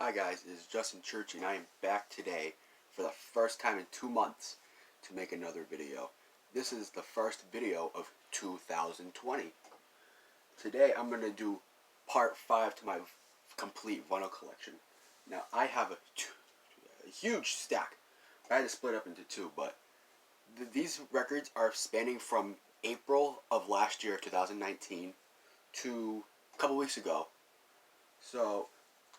Hi guys, this is Justin Church and I am back today for the first time in 2 months to make another video. This is the first video of 2020. Today I'm going to do part 5 to my complete vinyl collection. Now I have a huge stack. I had to split up into two, but these records are spanning from April of last year, 2019, to a couple weeks ago. So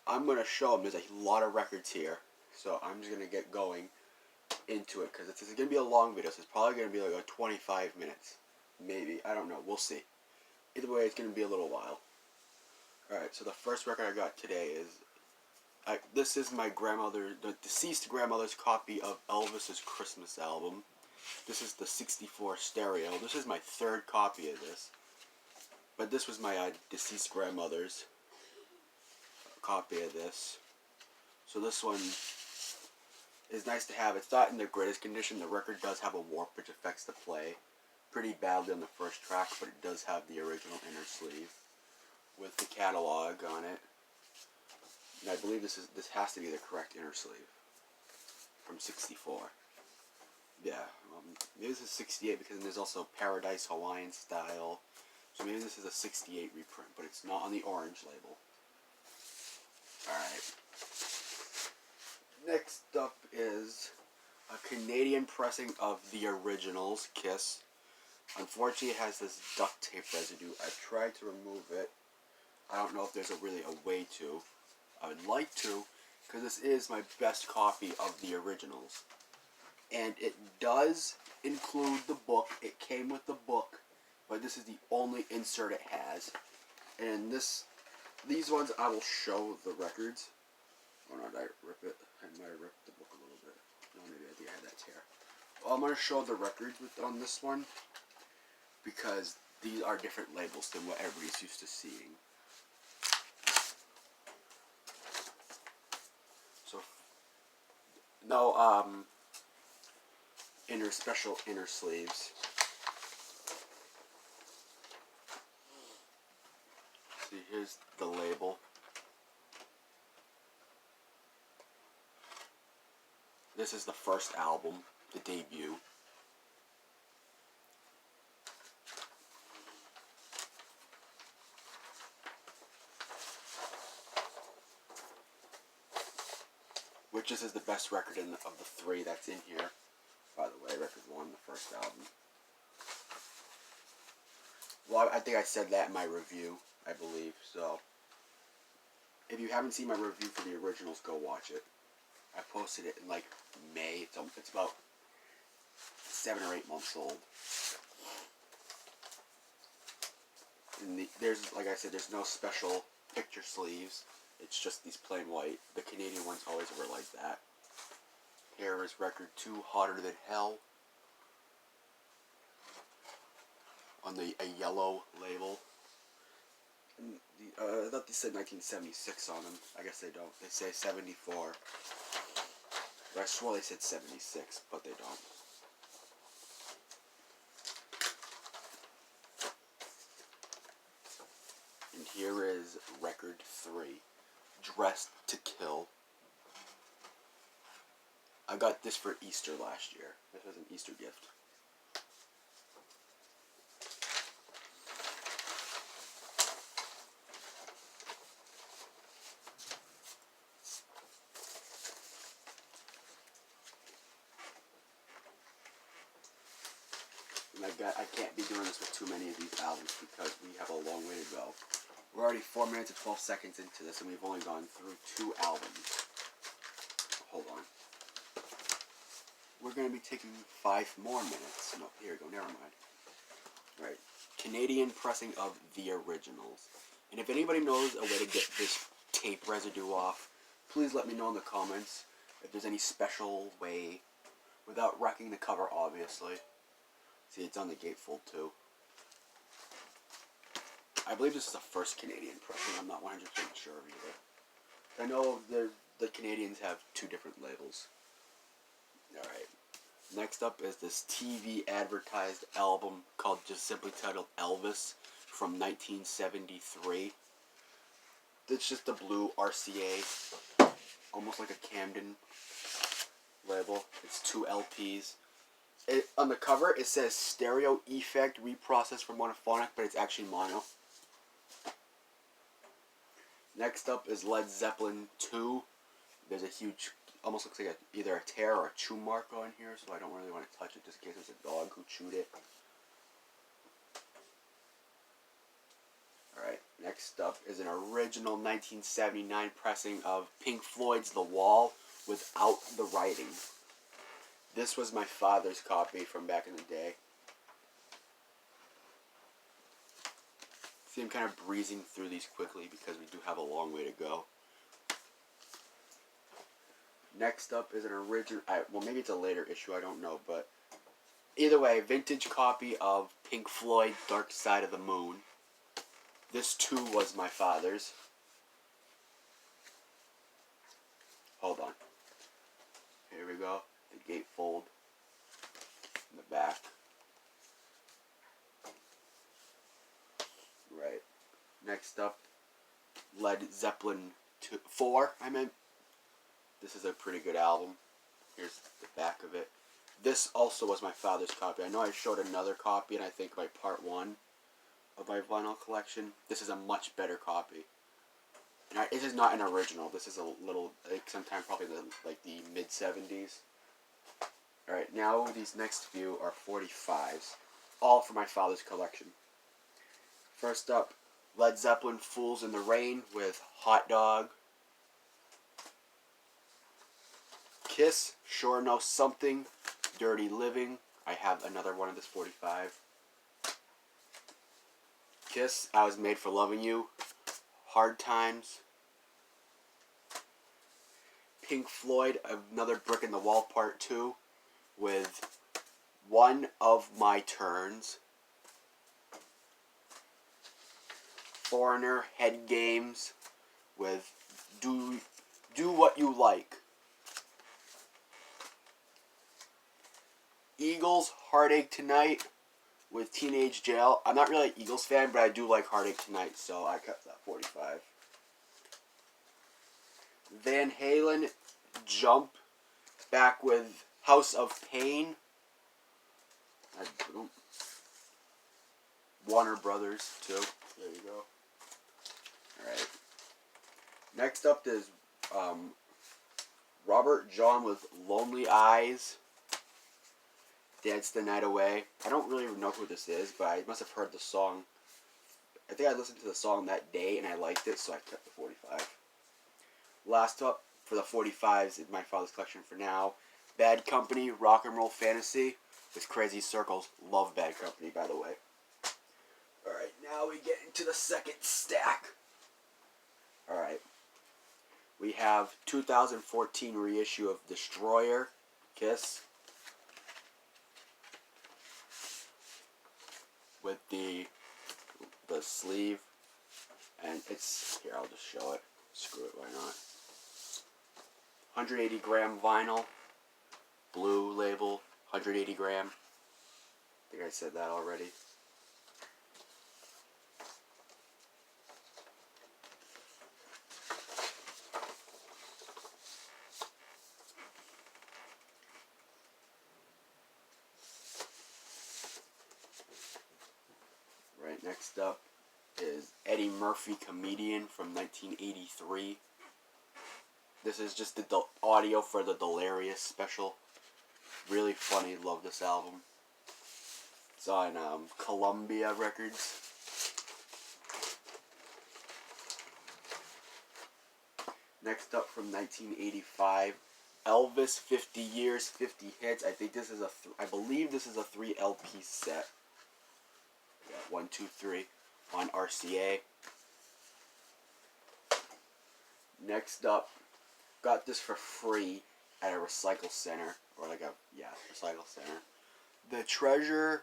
I'm going to show them. There's a lot of records here. So I'm just going to get going into it because it's going to be a long video. So it's probably going to be like a 25 minutes. Maybe. I don't know. We'll see. Either way, it's going to be a little while. Alright, so the first record I got today is... this is my grandmother, the deceased grandmother's copy of Elvis's Christmas album. This is the 64 stereo. This is my third copy of this. But this was my deceased grandmother's copy of this. So this one is nice to have. It's not in the greatest condition. The record does have a warp which affects the play pretty badly on the first track, but it does have the original inner sleeve with the catalog on it. And I believe this has to be the correct inner sleeve from 64. Yeah, maybe this is 68 because there's also Paradise Hawaiian Style. So maybe this is a 68 reprint, but it's not on the orange label. Alright. Next up is a Canadian pressing of the originals, Kiss. Unfortunately, it has this duct tape residue. I tried to remove it. I don't know if there's really a way to. I would like to, because this is my best copy of the originals. And it does include the book. It came with the book, but this is the only insert it has. And these ones I will show the records. Oh no, did I rip it? I might have ripped the book a little bit. No, maybe I think I had that tear. Well, I'm going to show the records on this one because these are different labels than what everybody's used to seeing. So, no, special inner sleeves. See, here's the label. This is the first album, the debut. Which is the best record of the three that's in here. By the way, record 1, the first album. Well, I think I said that in my review, I believe. So, if you haven't seen my review for the originals, go watch it. I posted it in like May. It's about 7 or 8 months old. And there's, like I said, there's no special picture sleeves. It's just these plain white. The Canadian ones always were like that. Here is record 2, Hotter Than Hell. On a yellow label. And I thought they said 1976 on them. I guess they don't. They say 74. But I swore they said 76, but they don't. And here is record 3, Dressed to Kill. I got this for Easter last year. This was an Easter gift. And I can't be doing this with too many of these albums because we have a long way to go. We're already 4 minutes and 12 seconds into this and we've only gone through 2 albums. Hold on. We're going to be taking 5 more minutes. No, here we go, never mind. Right. Canadian pressing of the originals. And if anybody knows a way to get this tape residue off, please let me know in the comments if there's any special way, without wrecking the cover, obviously. See, it's on the gatefold too. I believe this is the first Canadian pressing. I'm not 100% sure either. I know the Canadians have 2 different labels. Alright. Next up is this TV advertised album called just simply titled Elvis from 1973. It's just a blue RCA almost like a Camden label. It's 2 LPs. On the cover, it says stereo effect reprocessed for monophonic, but it's actually mono. Next up is Led Zeppelin 2. There's a huge, almost looks like either a tear or a chew mark on here, so I don't really want to touch it just in case there's a dog who chewed it. Alright, next up is an original 1979 pressing of Pink Floyd's The Wall without the writing. This was my father's copy from back in the day. See, I'm kind of breezing through these quickly because we do have a long way to go. Next up is an original, well, maybe it's a later issue, I don't know, but either way, vintage copy of Pink Floyd, Dark Side of the Moon. This too was my father's. Hold on. Here we go. The gatefold in the back. Right. Next up, Led Zeppelin 4, I meant. This is a pretty good album. Here's the back of it. This also was my father's copy. I know I showed another copy, and I think my part 1 of my vinyl collection. This is a much better copy. And this is not an original. This is a little, like, sometime probably in the mid-70s. Alright, now these next few are 45s. All from my father's collection. First up, Led Zeppelin Fools in the Rain with Hot Dog. Kiss, Sure Know Something, Dirty Living. I have another one of this 45. Kiss, I Was Made for Loving You. Hard Times. Pink Floyd, Another Brick in the Wall Part 2 with One of My Turns. Foreigner, Head Games with Do What You Like. Eagles, Heartache Tonight with Teenage Jail. I'm not really an Eagles fan, but I do like Heartache Tonight, so I kept that 45. Van Halen, Jump, back with House of Pain. Warner Brothers, too. There you go. Alright. Next up is Robert John with Lonely Eyes. Dance the Night Away. I don't really know who this is, but I must have heard the song. I think I listened to the song that day and I liked it, so I kept the 45. Last up for the 45s in my father's collection for now, Bad Company, Rock and Roll Fantasy with Crazy Circles. Love Bad Company, by the way. Alright, now we get into the second stack. Alright. We have 2014 reissue of Destroyer, Kiss. With the sleeve, and it's, here, I'll just show it. Screw it, why not? 180 gram vinyl, blue label, 180 gram. I think I said that already. Right, next up is Eddie Murphy Comedian from 1983. This is just the audio for the Delirious special. Really funny, love this album. It's on Columbia Records. Next up from 1985, Elvis 50 Years, 50 Hits. I believe this is a 3 LP set. Yeah, 1, 2, 3 on RCA. Next up, got this for free at a recycle center, or recycle center. The Treasure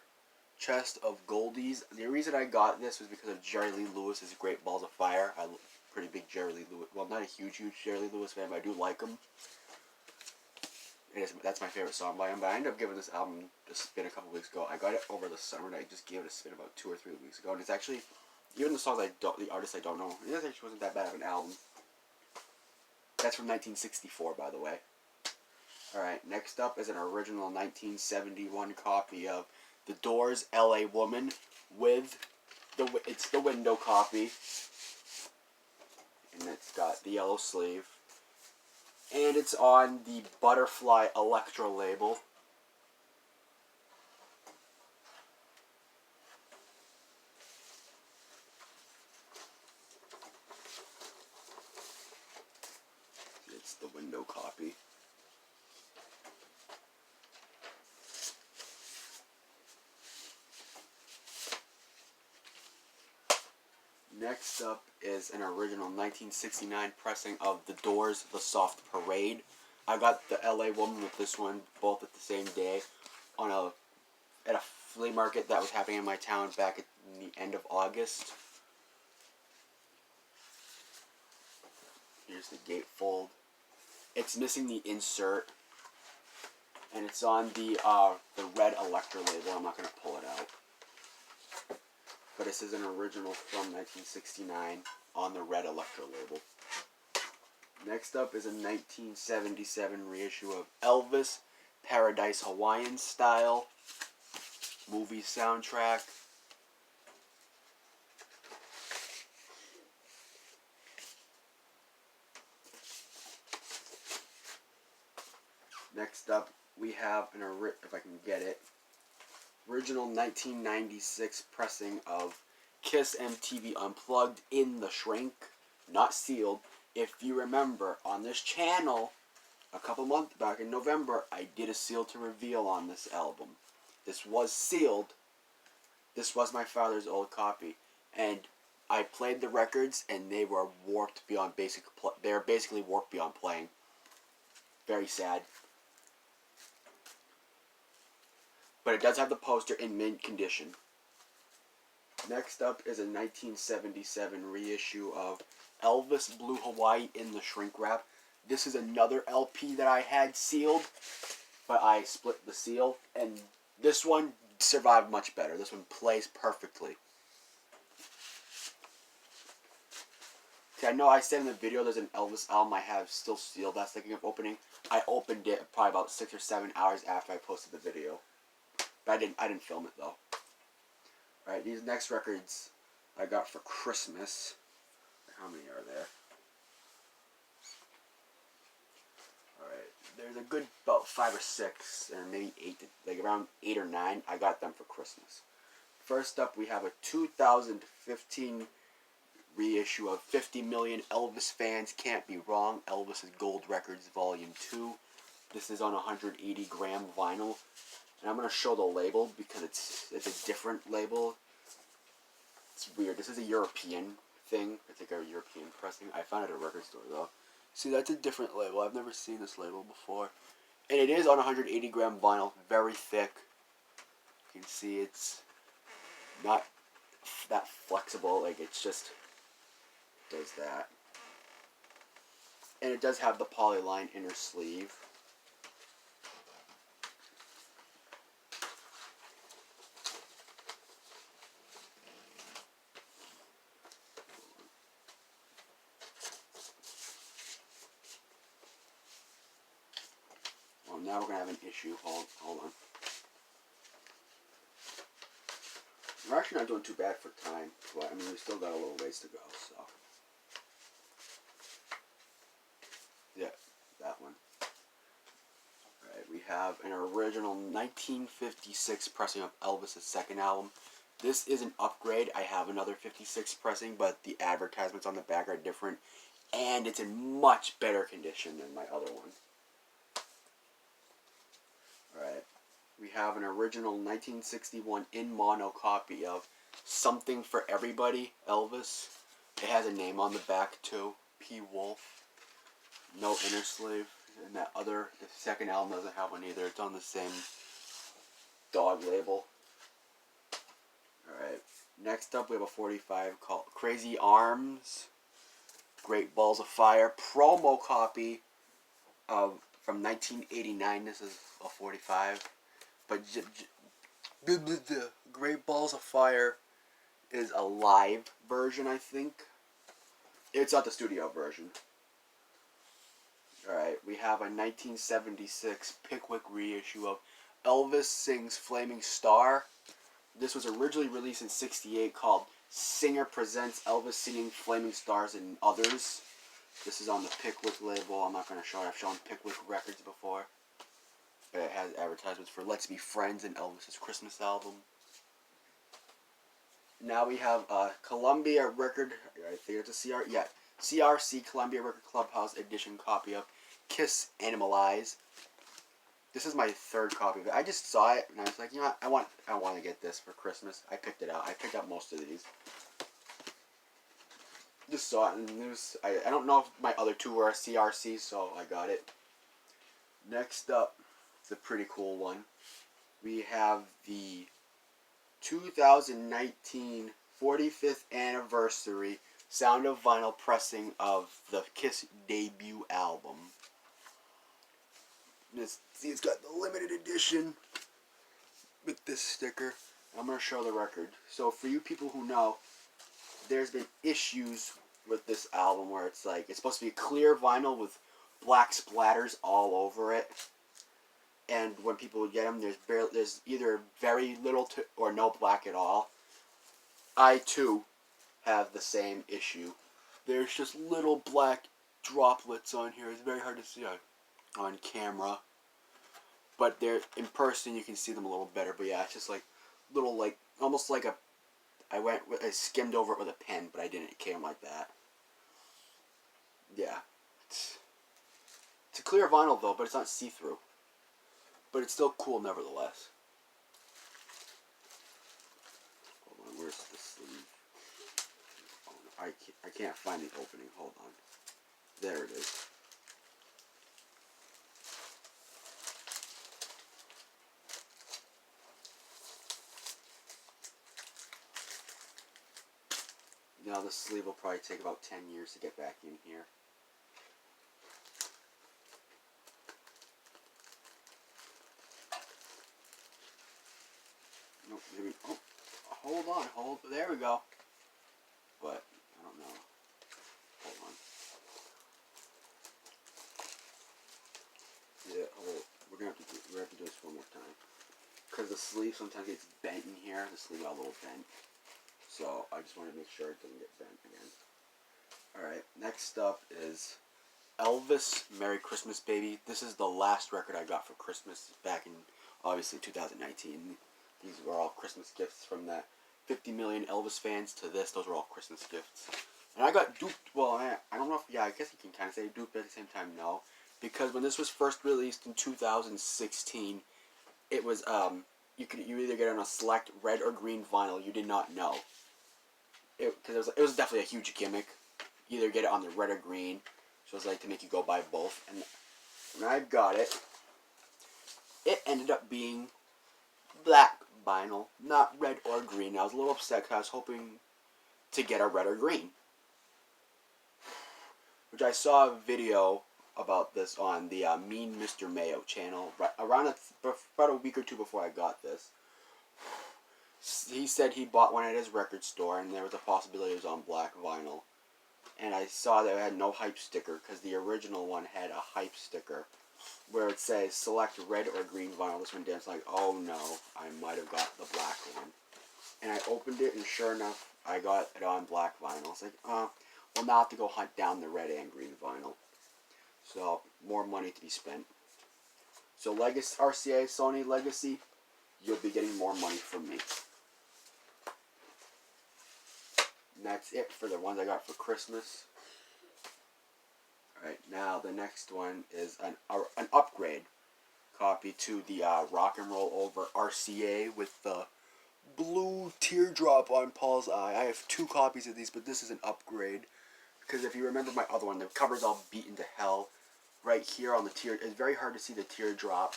Chest of Goldies. The reason I got this was because of Jerry Lee Lewis's Great Balls of Fire. I'm a pretty big Jerry Lee Lewis, well, not a huge Jerry Lee Lewis fan, but I do like him. That's my favorite song by him, but I ended up giving this album a spin a couple weeks ago. I got it over the summer, and I just gave it a spin about 2 or 3 weeks ago, and it's actually, even the songs the artists I don't know, it actually wasn't that bad of an album. That's from 1964, by the way. Alright, next up is an original 1971 copy of The Doors' L.A. Woman with it's the window copy. And it's got the yellow sleeve. And it's on the Butterfly Electra label. It's the window copy. Next up is an original 1969 pressing of The Doors' The Soft Parade. I got the LA Woman with this one both at the same day on at a flea market that was happening in my town back at the end of August. Here's the gatefold. It's missing the insert, and it's on the red Electra label. I'm not going to pull it out. But this is an original from 1969 on the red Electra label. Next up is a 1977 reissue of Elvis, Paradise Hawaiian Style movie soundtrack. Next up, we have if I can get it, original 1996 pressing of Kiss MTV Unplugged in the shrink, not sealed. If you remember, on this channel, a couple months back in November, I did a seal to reveal on this album. This was sealed. This was my father's old copy, and I played the records, and they were warped beyond they were basically warped beyond playing. Very sad. But it does have the poster in mint condition. Next up is a 1977 reissue of Elvis Blue Hawaii in the shrink wrap. This is another LP that I had sealed, but I split the seal, and this one survived much better. This one plays perfectly. Okay, I know I said in the video there's an Elvis album I have still sealed that's thinking of opening. I opened it probably about 6 or 7 hours after I posted the video. But I didn't film it though. Alright, these next records I got for Christmas. How many are there? Alright, there's a good about 5 or 6, and maybe 8, like around 8 or 9. I got them for Christmas. First up, we have a 2015 reissue of 50 Million Elvis Fans Can't Be Wrong, Elvis's Gold Records Volume 2. This is on 180 gram vinyl. And I'm going to show the label because it's a different label. It's weird. This is a European thing. It's like a European pressing. I found it at a record store though. See, that's a different label. I've never seen this label before. And it is on 180 gram vinyl. Very thick. You can see it's not that flexible. Like, it's just does that. And it does have the polyline inner sleeve. Well, now we're going to have an issue. Hold on. We're actually not doing too bad for time, but I mean, we still got a little ways to go, so. Yeah, that one. Alright, we have an original 1956 pressing of Elvis' second album. This is an upgrade. I have another 56 pressing, but the advertisements on the back are different, and it's in much better condition than my other one. Alright, we have an original 1961 in mono copy of Something for Everybody, Elvis. It has a name on the back too, P. Wolf. No inner sleeve. And the second album doesn't have one either. It's on the same dog label. Alright, next up we have a 45 called Crazy Arms, Great Balls of Fire, promo copy of from 1989. This is a 45, but Great Balls of Fire is a live version, I think. It's not the studio version. we have a 1976 Pickwick reissue of Elvis Sings Flaming Star. This was originally released in '68 called Singer Presents Elvis Singing Flaming Stars and Others. This is on the Pickwick label. I'm not going to show it. I've shown Pickwick records before. It has advertisements for Let's Be Friends and Elvis's Christmas album. Now we have a Columbia record, I think it's a CRC Columbia Record Clubhouse edition copy of Kiss Animalize. This is my third copy of it. I just saw it and I was like, you know what, I want to get this for Christmas. I picked it out. I picked up most of these. Just saw it and it was, I don't know if my other two were CRC, so I got it. Next up, it's a pretty cool one. We have the 2019 45th anniversary Sound of Vinyl pressing of the Kiss debut album. It's got the limited edition with this sticker. I'm going to show the record. So for you people who know, there's been issues with this album where it's like, it's supposed to be a clear vinyl with black splatters all over it. And when people get them, there's either very little to or no black at all. I too have the same issue. There's just little black droplets on here. It's very hard to see on camera. But they're in person, you can see them a little better. But yeah, it's just like little, like almost like I skimmed over it with a pen, but I didn't. It came like that. Yeah, it's a clear vinyl though, but it's not see-through. But it's still cool nevertheless. Hold on, where's the sleeve? Oh, no, I can't find the opening. Hold on. There it is. Now the sleeve will probably take about 10 years to get back in here. Nope, maybe, oh, hold on, there we go. But, I don't know. Hold on. Yeah, we're gonna have to do this one more time. Because the sleeve sometimes gets bent in here. The sleeve got a little bent. So, I just want to make sure it doesn't get bent again. Alright, next up is Elvis, Merry Christmas Baby. This is the last record I got for Christmas back in, obviously, 2019. These were all Christmas gifts from that 50 million Elvis fans to this. Those were all Christmas gifts. And I got duped. Well, I don't know if, yeah, I guess you can kind of say duped, but at the same time, no. Because when this was first released in 2016, it was, you either get it on a select red or green vinyl. You did not know. Because it was definitely a huge gimmick. Either get it on the red or green. So it was like to make you go buy both. And when I got it, it ended up being black vinyl, not red or green. I was a little upset because I was hoping to get a red or green. Which I saw a video about this on the Mean Mr. Mayo channel around about a week or two before I got this. He said he bought one at his record store and there was a possibility it was on black vinyl. And I saw that it had no hype sticker because the original one had a hype sticker where it says select red or green vinyl. This one didn't. Like, oh no, I might have got the black one. And I opened it and sure enough, I got it on black vinyl. It's like, well, now I have to go hunt down the red and green vinyl. So, more money to be spent. So, Legacy, RCA, Sony Legacy, you'll be getting more money from me. And that's it for the ones I got for Christmas. Alright, now the next one is an upgrade copy to the Rock and Roll Over RCA with the blue teardrop on Paul's eye. I have 2 copies of these, but this is an upgrade. Because if you remember my other one, the cover's all beaten to hell. Right here on the tear, it's very hard to see the teardrop.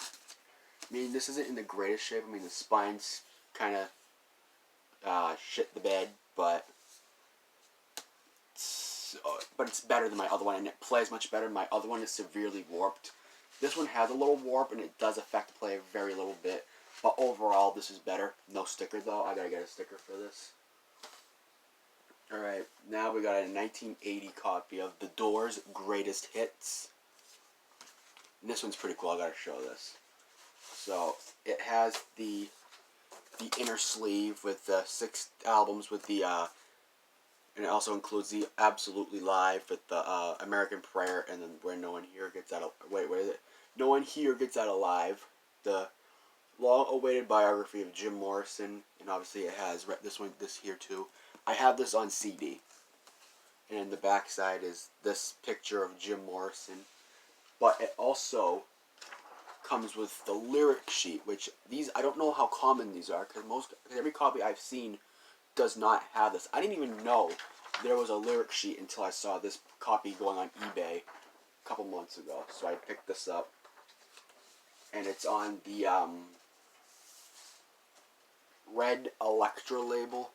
I mean, this isn't in the greatest shape. I mean, the spine's kind of shit the bed, but it's better than my other one, and it plays much better. My other one is severely warped. This one has a little warp, and it does affect the play a very little bit. But overall, this is better. No sticker, though. I gotta get a sticker for this. Alright, now we got a 1980 copy of The Doors' Greatest Hits. And this one's pretty cool. I gotta show this. So it has the inner sleeve with the 6 albums with the and it also includes the Absolutely Live with the American Prayer, and then Where No One Here Gets Out. Wait, what is it? No One Here Gets Out Alive. The long-awaited biography of Jim Morrison, and obviously it has this here too. I have this on CD, and in the back side is this picture of Jim Morrison. But it also comes with the lyric sheet, which these I don't know how common these are, because every copy I've seen does not have this. I didn't even know there was a lyric sheet until I saw this copy going on eBay a couple months ago. So I picked this up, and it's on the red Elektra label.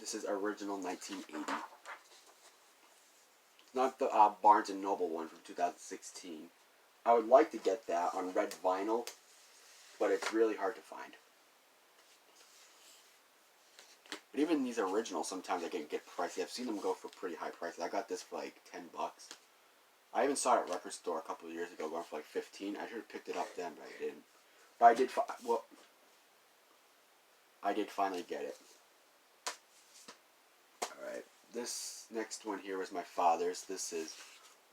This is original 1980. It's not the Barnes & Noble one from 2016. I would like to get that on red vinyl, but it's really hard to find. But even these originals, sometimes I can get pricey. I've seen them go for pretty high prices. I got this for like $10. I even saw it at a record store a couple of years ago going for like $15. I should have picked it up then, but I didn't. But I did finally get it. Alright, this next one here was my father's. This is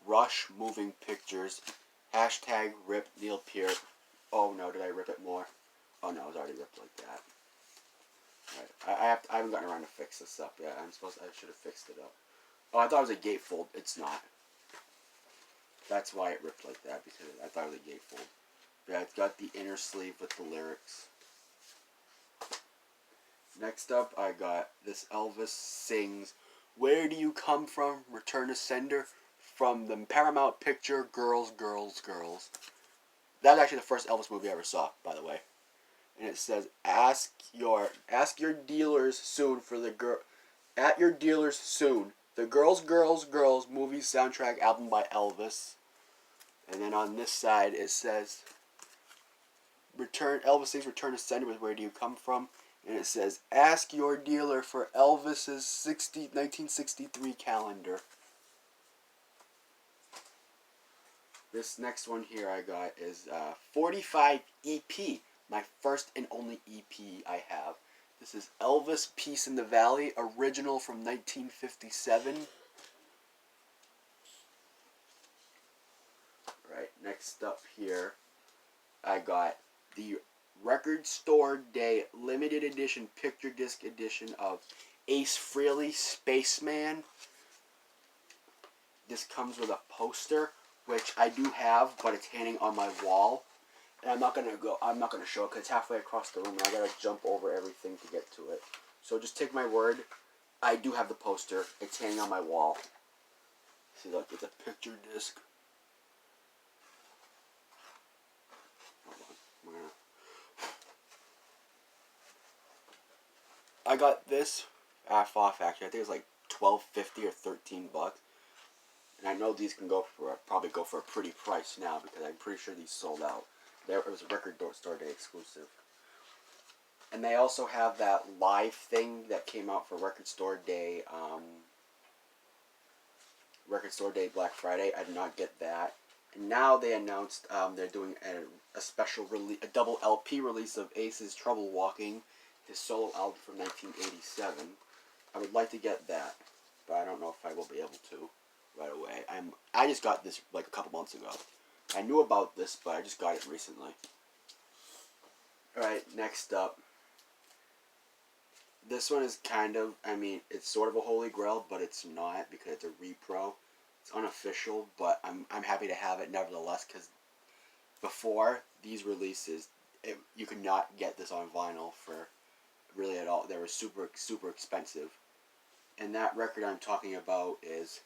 Rush Moving Pictures. Hashtag rip Neil Peart. Oh no, did I rip it more? Oh no, it was already ripped like that. Alright, I haven't gotten around to fix this up yet. I should have fixed it up. Oh, I thought it was a gatefold. It's not. That's why it ripped like that, because I thought it was a gatefold. Yeah, it's got the inner sleeve with the lyrics. Next up, I got this Elvis Sings Where Do You Come From? Return to Sender from the Paramount picture Girls, Girls, Girls. That was actually the first Elvis movie I ever saw, by the way. And it says, ask your dealers soon for the at your dealers soon. The Girls, Girls, Girls movie soundtrack album by Elvis. And then on this side it says, Elvis Sings Return to Sender with Where Do You Come From? And it says, ask your dealer for Elvis's 1963 calendar. This next one here I got is 45 EP. My first and only EP I have. This is Elvis Peace in the Valley, original from 1957. Right, next up here, I got the Record Store Day limited edition picture disc edition of Ace Frehley, Spaceman. This comes with a poster, which I do have, but it's hanging on my wall. And I'm not gonna show it because it's halfway across the room and I gotta jump over everything to get to it. So just take my word, I do have the poster. It's hanging on my wall. See, look, it's a picture disc. Hold on. I got this half off actually. I think it was like $12.50 or $13. And I know these can probably go for a pretty price now because I'm pretty sure these sold out. It was a Record Store Day exclusive. And they also have that live thing that came out for Record Store Day Black Friday. I did not get that. And now they announced they're doing a special release, a double LP release of Ace's Trouble Walking, his solo album from 1987. I would like to get that, but I don't know if I will be able to right away. I just got this like a couple months ago. I knew about this, but I just got it recently. Alright, next up. This one is it's sort of a holy grail, but it's not because it's a repro. It's unofficial, but I'm happy to have it nevertheless because before these releases, you could not get this on vinyl for really at all. They were super, super expensive. And that record I'm talking about is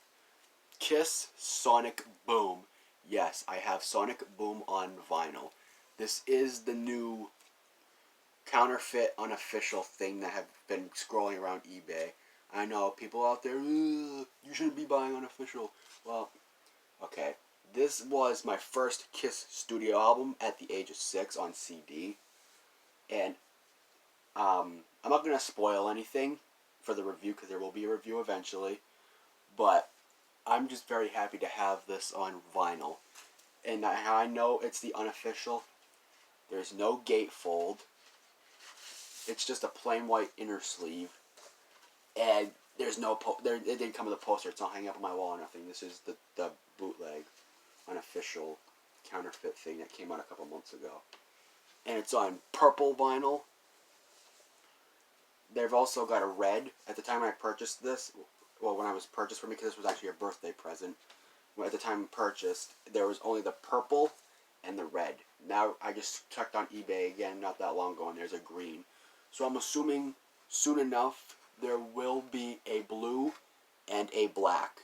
Kiss Sonic Boom. Yes, I have Sonic Boom on vinyl. This is the new counterfeit, unofficial thing that have been scrolling around eBay. I know people out there, you shouldn't be buying unofficial. Well, okay. This was my first Kiss studio album at the age of 6 on CD. And I'm not going to spoil anything for the review because there will be a review eventually, but I'm just very happy to have this on vinyl. And I know it's the unofficial. There's no gatefold. It's just a plain white inner sleeve. And there's no it didn't come with a poster. It's not hanging up on my wall or nothing. This is the bootleg, unofficial, counterfeit thing that came out a couple months ago. And it's on purple vinyl. They've also got a red. At the time I purchased this, well, when I was purchased for me, because this was actually a birthday present. At the time purchased, there was only the purple and the red. Now I just checked on eBay again not that long ago, and there's a green. So I'm assuming soon enough there will be a blue and a black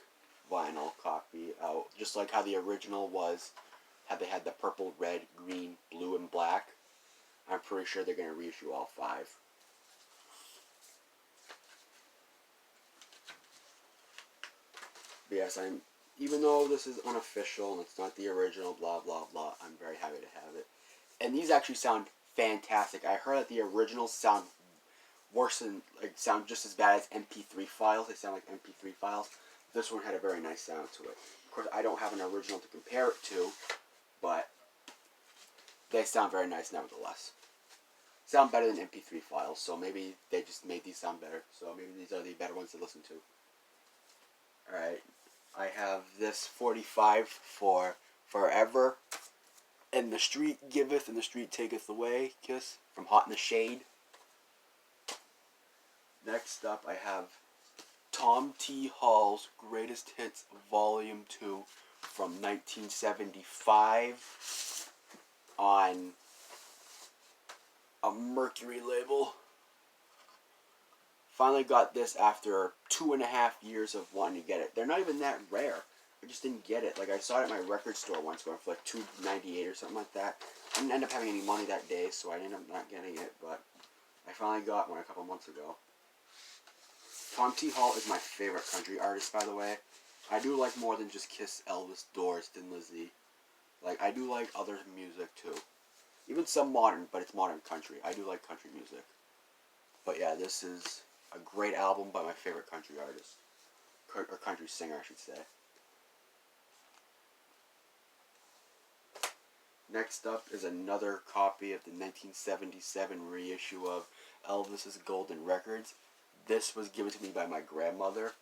vinyl copy out, just like how the original was. How they had the purple, red, green, blue, and black. I'm pretty sure they're going to reissue all 5. But yes, even though this is unofficial and it's not the original, blah blah blah, I'm very happy to have it. And these actually sound fantastic. I heard that the originals sound worse than, sound just as bad as MP3 files. They sound like MP3 files. This one had a very nice sound to it. Of course, I don't have an original to compare it to, but they sound very nice nevertheless. Sound better than MP3 files, so maybe they just made these sound better. So maybe these are the better ones to listen to. Alright, I have this 45 for Forever. And the street giveth and the street taketh away, Kiss, from Hot in the Shade. Next up, I have Tom T. Hall's Greatest Hits Volume 2 from 1975 on a Mercury label. Finally got this after 2.5 years of wanting to get it. They're not even that rare. I just didn't get it. Like, I saw it at my record store once going for like $2.98 or something like that. I didn't end up having any money that day, so I ended up not getting it, but I finally got one a couple months ago. Tom T. Hall is my favorite country artist, by the way. I do like more than just Kiss, Elvis, Doors, Thin Lizzy. Like, I do like other music, too. Even some modern, but it's modern country. I do like country music. But yeah, this is a great album by my favorite country artist. Or country singer, I should say. Next up is another copy of the 1977 reissue of Elvis's Golden Records. This was given to me by my grandmother.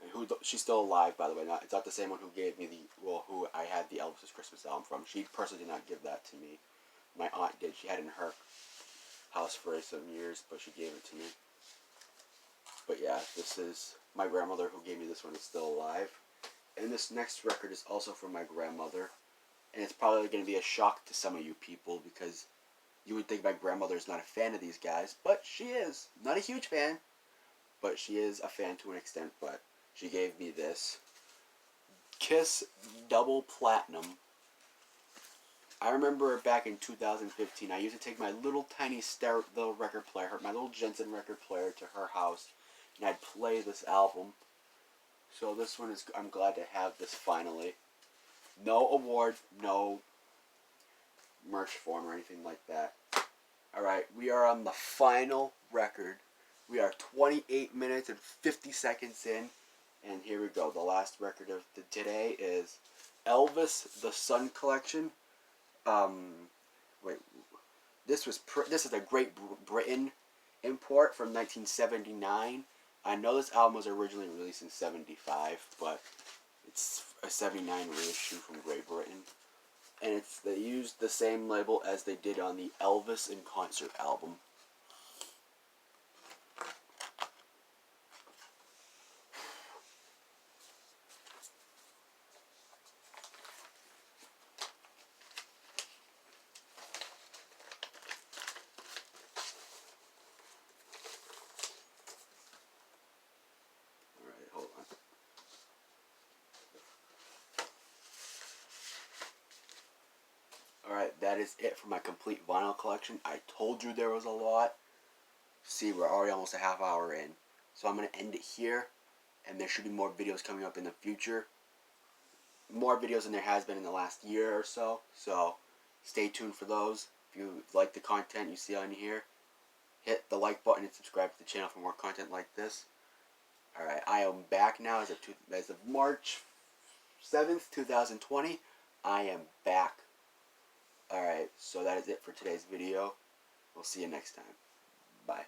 And she's still alive, by the way. It's not the same one who gave me who I had the Elvis's Christmas album from. She personally did not give that to me. My aunt did. She had it in her house for some years, but she gave it to me. But yeah, this is my grandmother who gave me this one is still alive. And this next record is also from my grandmother. And it's probably going to be a shock to some of you people because you would think my grandmother is not a fan of these guys, but she is. Not a huge fan, but she is a fan to an extent, but she gave me this Kiss Double Platinum. I remember back in 2015, I used to take my little tiny little record player, my little Jensen record player to her house, and I'd play this album. So this one is, I'm glad to have this finally. No award, no merch form or anything like that. Alright, we are on the final record. We are 28 minutes and 50 seconds in. And here we go. The last record of today is Elvis The Sun Collection. This is a Great Britain import from 1979. I know this album was originally released in 75, but it's a 79 reissue from Great Britain. And they used the same label as they did on the Elvis in Concert album. Alright, hold on. Alright, that is it for my complete vinyl collection. I told you there was a lot. See, we're already almost a half hour in. So I'm going to end it here. And there should be more videos coming up in the future. More videos than there has been in the last year or so. So stay tuned for those. If you like the content you see on here, hit the like button and subscribe to the channel for more content like this. Alright, I am back now as of March 7th, 2020. I am back. Alright, so that is it for today's video. We'll see you next time. Bye.